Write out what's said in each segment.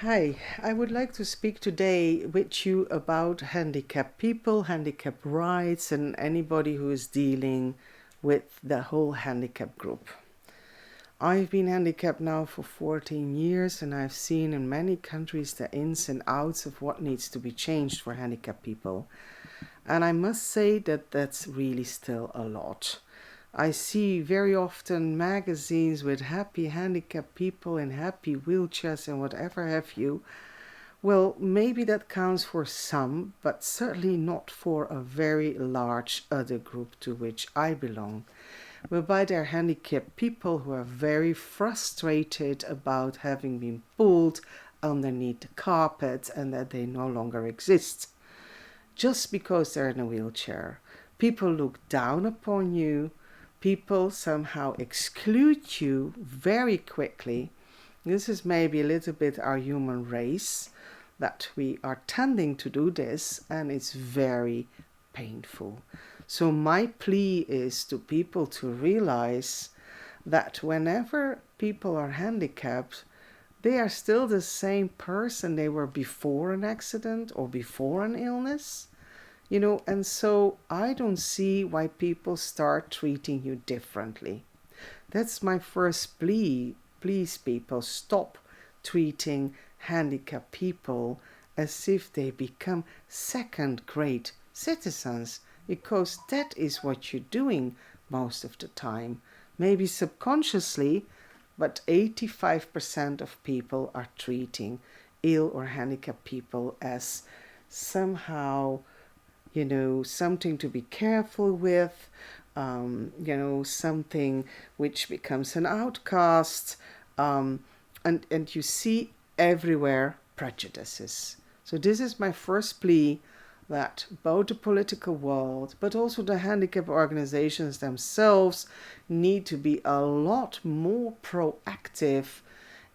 Hi, I would like to speak today with you about handicapped people, handicapped rights, and anybody who is dealing with the whole handicap group. I've been handicapped now for 14 years, and I've seen in many countries the ins and outs of what needs to be changed for handicapped people. And I must say that that's really still a lot. I see very often magazines with happy handicapped people in happy wheelchairs and whatever have you. Well, maybe that counts for some, but certainly not for a very large other group to which I belong, whereby they're handicapped people who are very frustrated about having been pulled underneath the carpet and that they no longer exist just because they're in a wheelchair. People look down upon you, people somehow exclude you very quickly. This is maybe a little bit our human race that we are tending to do this, and it's very painful. So my plea is to people to realize that whenever people are handicapped, they are still the same person they were before an accident or before an illness. And so I don't see why people start treating you differently. That's my first plea. Please, people, stop treating handicapped people as if they become second-grade citizens, because that is what you're doing most of the time. Maybe subconsciously, but 85% of people are treating ill or handicapped people as somehow something to be careful with, something which becomes an outcast, and you see everywhere prejudices. So this is my first plea, that both the political world but also the handicap organizations themselves need to be a lot more proactive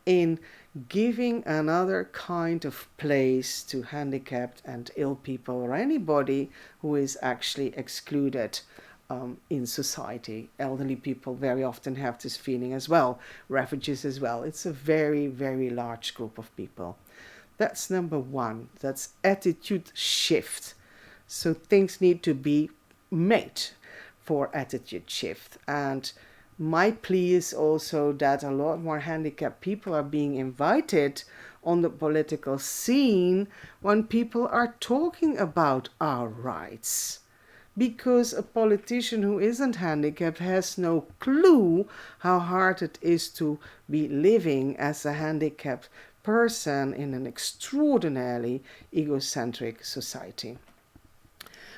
in giving another kind of place to handicapped and ill people, or anybody who is actually excluded in society. Elderly people very often have this feeling as well, refugees as well. It's a very, very large group of people. That's number one. That's attitude shift. So things need to be made for attitude shift. And my plea is also that a lot more handicapped people are being invited on the political scene when people are talking about our rights. Because a politician who isn't handicapped has no clue how hard it is to be living as a handicapped person in an extraordinarily egocentric society.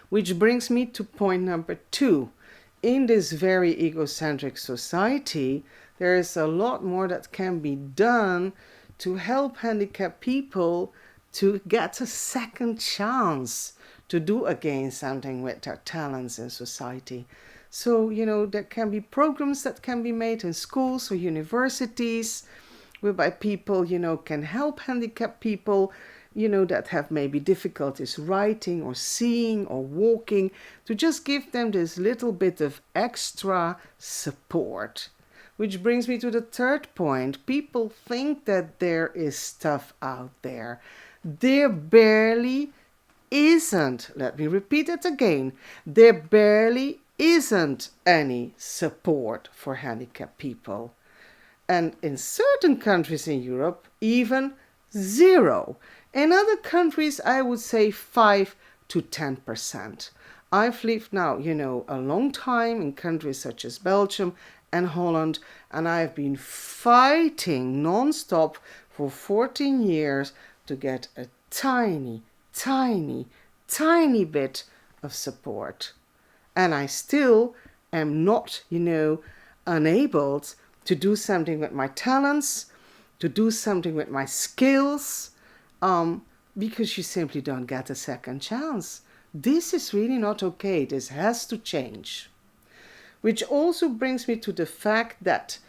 Which brings me to point number two. In this very egocentric society, there is a lot more that can be done to help handicapped people to get a second chance to do again something with their talents in society. So, there can be programs that can be made in schools or universities whereby people, can help handicapped people, that have maybe difficulties writing or seeing or walking, to just give them this little bit of extra support. Which brings me to the third point. People think that there is stuff out there. There barely isn't. Let me repeat it again. There barely isn't any support for handicapped people. And in certain countries in Europe, even zero. In other countries, I would say 5 to 10%. I've lived now, a long time in countries such as Belgium and Holland, and I've been fighting non-stop for 14 years to get a tiny, tiny, tiny bit of support. And I still am not, enabled to do something with my talents, to do something with my skills, because you simply don't get a second chance. This is really not okay. This has to change. Which also brings me to the fact that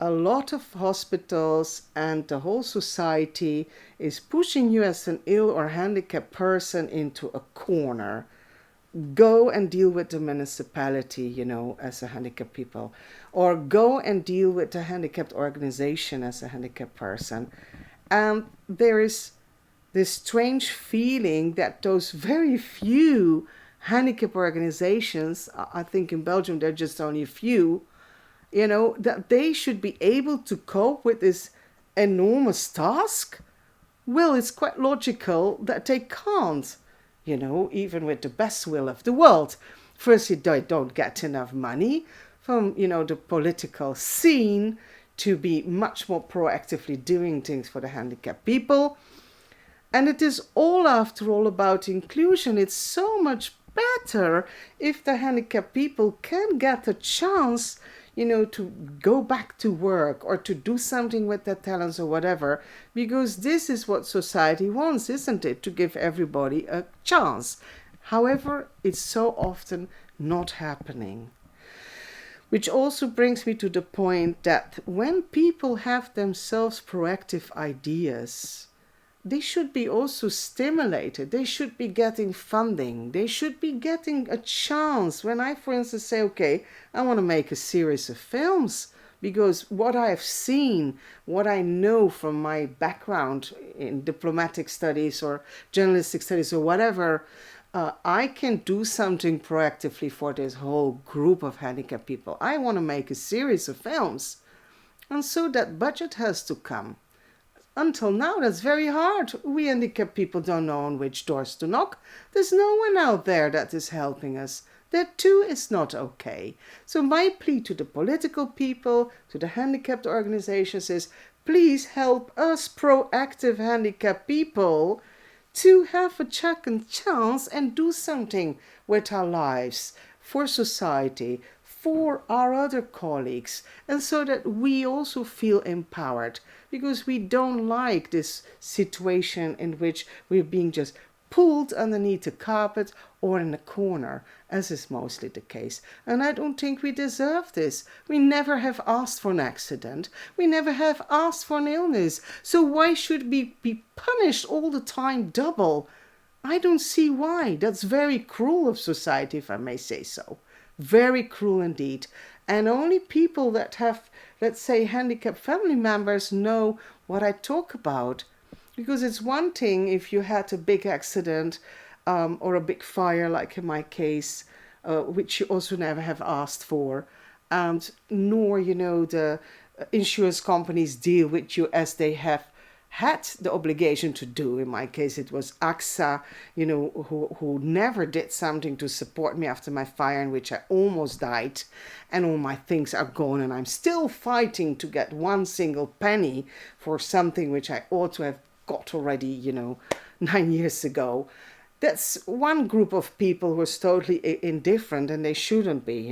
a lot of hospitals and the whole society is pushing you as an ill or handicapped person into a corner. Go and deal with the municipality, as a handicapped people, or go and deal with the handicapped organization as a handicapped person. And there is this strange feeling that those very few handicap organizations, I think in Belgium there are just only a few, that they should be able to cope with this enormous task. Well, it's quite logical that they can't, even with the best will of the world. Firstly, they don't get enough money from, the political scene to be much more proactively doing things for the handicapped people. And it is all, after all, about inclusion. It's so much better if the handicapped people can get a chance, to go back to work or to do something with their talents or whatever, because this is what society wants, isn't it? To give everybody a chance. However, it's so often not happening. Which also brings me to the point that when people have themselves proactive ideas, they should be also stimulated. They should be getting funding. They should be getting a chance. When I, for instance, say, okay, I want to make a series of films, because what I have seen, what I know from my background in diplomatic studies or journalistic studies or whatever, I can do something proactively for this whole group of handicapped people. I want to make a series of films. And so that budget has to come. Until now, that's very hard. We handicapped people don't know on which doors to knock. There's no one out there that is helping us. That too is not okay. So my plea to the political people, to the handicapped organizations is, please help us proactive handicapped people to have a second chance and do something with our lives, for society, for our other colleagues, and so that we also feel empowered, because we don't like this situation in which we're being just pulled underneath the carpet or in a corner, as is mostly the case. And I don't think we deserve this. We never have asked for an accident. We never have asked for an illness. So why should we be punished all the time double? I don't see why. That's very cruel of society, if I may say so. Very cruel indeed. And only people that have, let's say, handicapped family members know what I talk about. Because it's one thing if you had a big accident or a big fire, like in my case, which you also never have asked for, and nor, the insurance companies deal with you as they have had the obligation to do. In my case, it was AXA, who never did something to support me after my fire in which I almost died, and all my things are gone, and I'm still fighting to get one single penny for something which I ought to have got already, 9 years ago. That's one group of people who are totally indifferent, and they shouldn't be,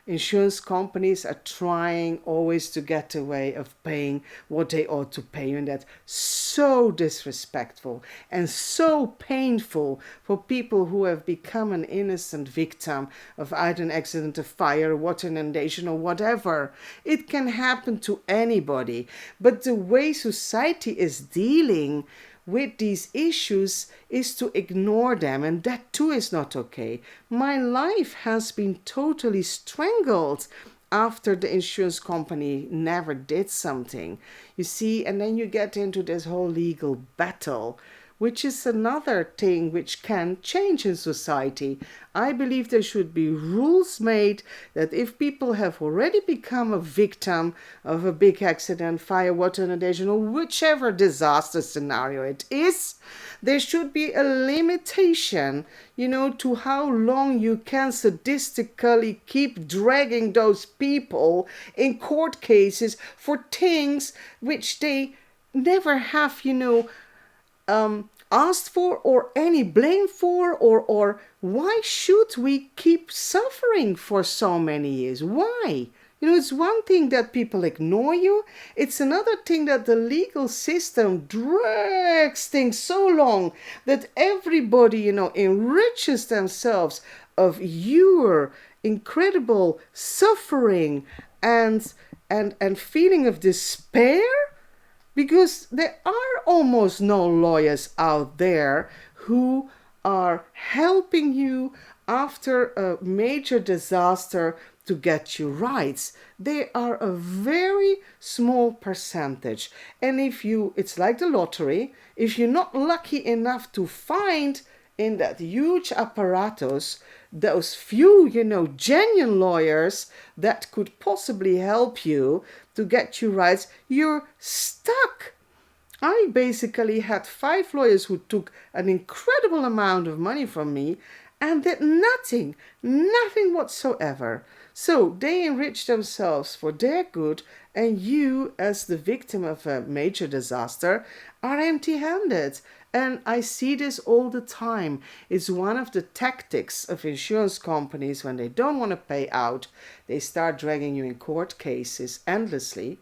Insurance companies are trying always to get a way of paying what they ought to pay, and that's so disrespectful and so painful for people who have become an innocent victim of either an accident, a fire, water inundation, or whatever. It can happen to anybody, but the way society is dealing with these issues is to ignore them, and that too is not okay. My life has been totally strangled after the insurance company never did something. You see, and then you get into this whole legal battle, which is another thing which can change in society. I believe there should be rules made that if people have already become a victim of a big accident, fire, water inundation, or whichever disaster scenario it is, there should be a limitation, to how long you can sadistically keep dragging those people in court cases for things which they never have, asked for or any blame for, or why should we keep suffering for so many years? Why? It's one thing that people ignore you. It's another thing that the legal system drags things so long that everybody, enriches themselves of your incredible suffering and feeling of despair. Because there are almost no lawyers out there who are helping you after a major disaster to get you rights. They are a very small percentage. And it's like the lottery, if you're not lucky enough to find in that huge apparatus those few, genuine lawyers that could possibly help you to get you rights, you're stuck. I basically had 5 lawyers who took an incredible amount of money from me and did nothing whatsoever. So they enriched themselves for their good, and you, as the victim of a major disaster, are empty handed. And I see this all the time. It's one of the tactics of insurance companies when they don't want to pay out. They start dragging you in court cases endlessly.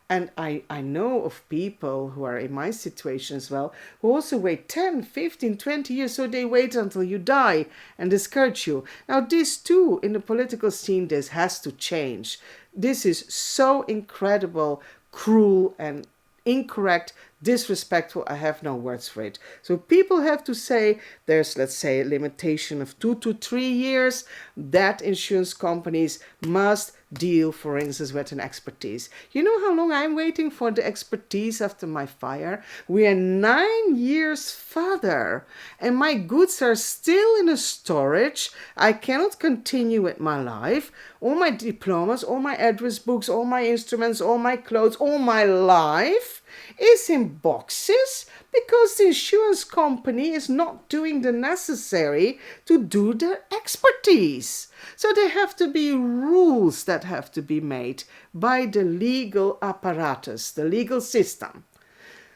And I know of people who are in my situation as well, who also wait 10, 15, 20 years, so they wait until you die and discourage you. Now, this too, in the political scene, this has to change. This is so incredible, cruel, and incorrect, disrespectful. I have no words for it. So people have to say there's, let's say, a limitation of 2 to 3 years that insurance companies must deal, for instance, with an expertise. You know how long I'm waiting for the expertise after my fire? We are 9 years further, and my goods are still in a storage. I cannot continue with my life. All my diplomas, all my address books, all my instruments, all my clothes, all my life is in boxes because the insurance company is not doing the necessary to do their expertise. So there have to be rules that have to be made by the legal apparatus, the legal system.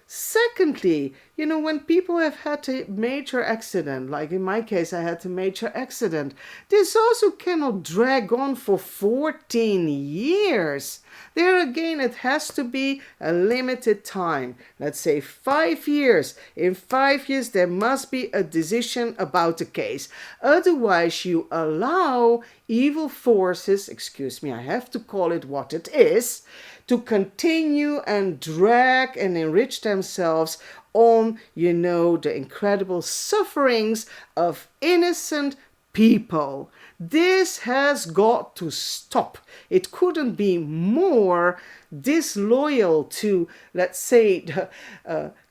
Secondly, when people have had a major accident, like in my case, I had a major accident, this also cannot drag on for 14 years. There again, it has to be a limited time. Let's say 5 years. In 5 years, there must be a decision about the case. Otherwise, you allow evil forces, excuse me, I have to call it what it is, to continue and drag and enrich themselves on, the incredible sufferings of innocent people. This has got to stop. It couldn't be more disloyal to, let's say, the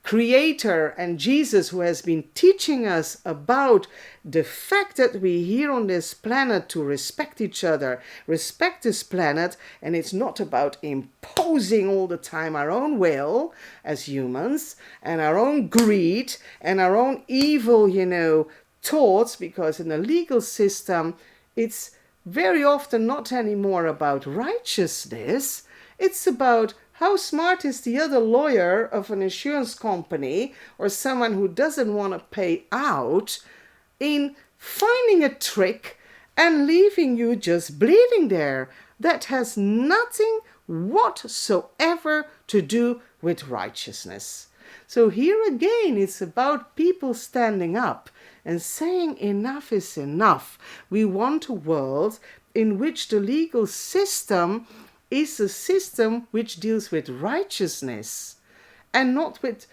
Creator and Jesus, who has been teaching us about the fact that we're here on this planet to respect each other, respect this planet, and it's not about imposing all the time our own will as humans and our own greed and our own evil, thoughts, because in the legal system, it's very often not anymore about righteousness. It's about how smart is the other lawyer of an insurance company or someone who doesn't want to pay out in finding a trick and leaving you just bleeding there. That has nothing whatsoever to do with righteousness. So here again, it's about people standing up and saying enough is enough. We want a world in which the legal system is a system which deals with righteousness and not with,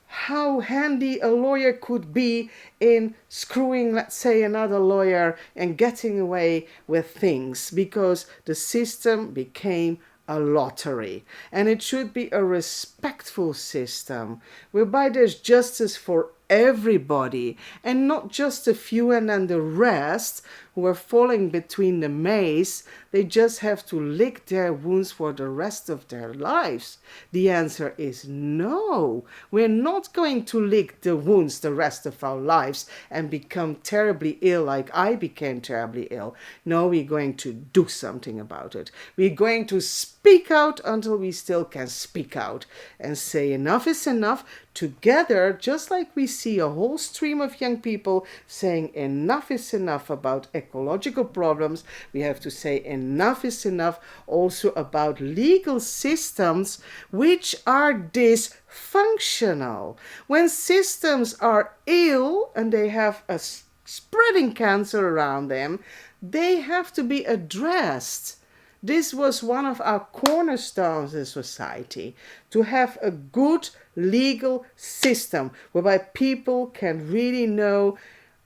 how handy a lawyer could be in screwing, let's say, another lawyer and getting away with things, because the system became a lottery. And it should be a respectful system whereby there's justice for everybody and not just a few and then the rest who are falling between the maze. They just have to lick their wounds for the rest of their lives. The answer is no. We're not going to lick the wounds the rest of our lives and become terribly ill like I became terribly ill. No, we're going to do something about it. We're going to speak out until we still can speak out and say enough is enough together, just like we see a whole stream of young people saying enough is enough about ecological problems. We have to say enough is enough also about legal systems which are dysfunctional. When systems are ill and they have a spreading cancer around them, they have to be addressed. This was one of our cornerstones in society, to have a good legal system whereby people can really know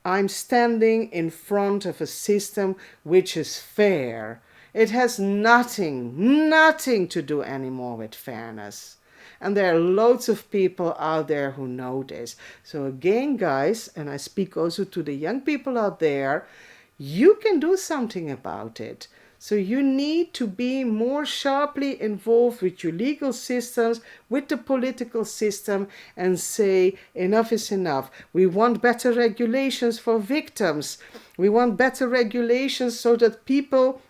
I'm standing in front of a system which is fair. It has nothing to do anymore with fairness. And there are loads of people out there who know this. So again, guys, and I speak also to the young people out there, you can do something about it. So you need to be more sharply involved with your legal systems, with the political system, and say enough is enough. We want better regulations for victims. We want better regulations so that people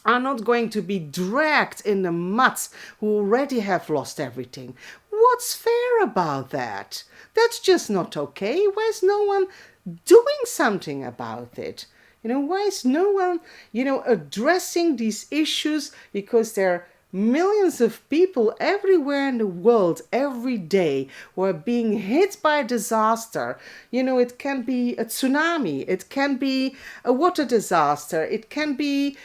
are not going to be dragged in the mud who already have lost everything. What's fair about that? That's just not okay. Why is no one doing something about it? Why is no one, addressing these issues? Because there are millions of people everywhere in the world every day who are being hit by a disaster. It can be a tsunami, it can be a water disaster, it can be,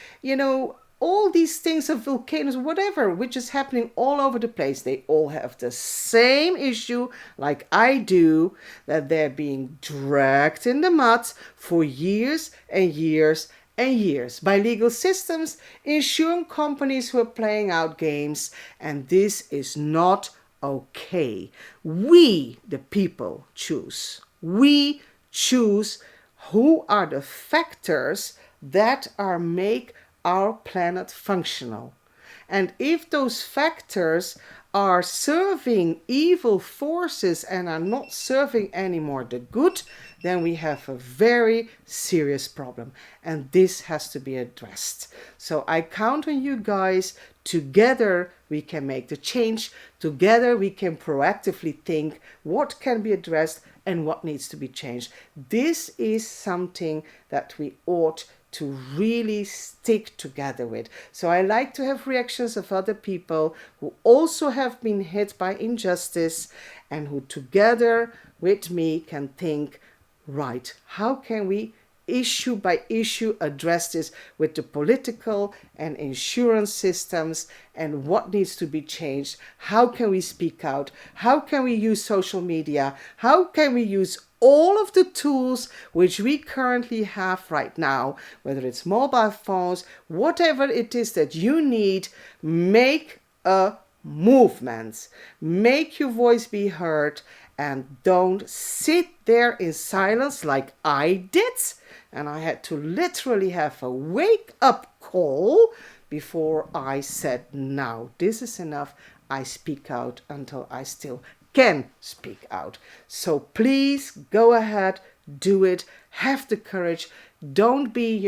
all these things of volcanoes, whatever, which is happening all over the place. They all have the same issue, like I do, that they're being dragged in the mud for years and years and years by legal systems, insurance companies who are playing out games, and this is not okay. We, the people, choose. We choose who are the factors that make our planet functional. And if those factors are serving evil forces and are not serving anymore the good, then we have a very serious problem. And this has to be addressed. So I count on you guys. Together we can make the change. Together we can proactively think what can be addressed and what needs to be changed. This is something that we ought to really stick together with. So I like to have reactions of other people who also have been hit by injustice and who together with me can think, right, how can we issue by issue address this with the political and insurance systems, and what needs to be changed? How can we speak out? How can we use social media? How can we use all of the tools which we currently have right now, whether it's mobile phones, whatever it is that you need? Make a movement. Make your voice be heard, and don't sit there in silence like I did. And I had to literally have a wake-up call before I said, now this is enough. I speak out until I still can speak out. So please go ahead, do it. Have the courage. Don't be,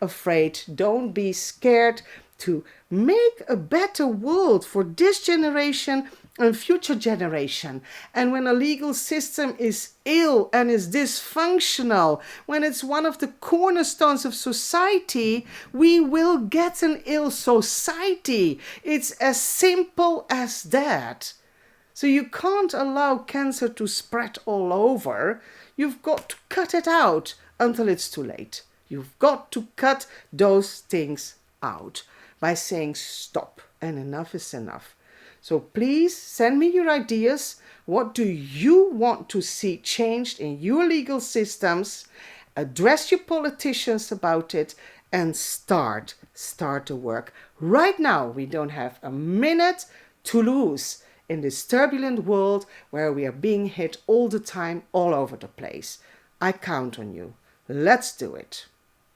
afraid. Don't be scared to make a better world for this generation and future generation. And when a legal system is ill and is dysfunctional, when it's one of the cornerstones of society, we will get an ill society. It's as simple as that. So you can't allow cancer to spread all over. You've got to cut it out until it's too late. You've got to cut those things out by saying stop, and enough is enough. So please send me your ideas. What do you want to see changed in your legal systems? Address your politicians about it and start the work. Right now, we don't have a minute to lose in this turbulent world where we are being hit all the time, all over the place. I count on you. Let's do it.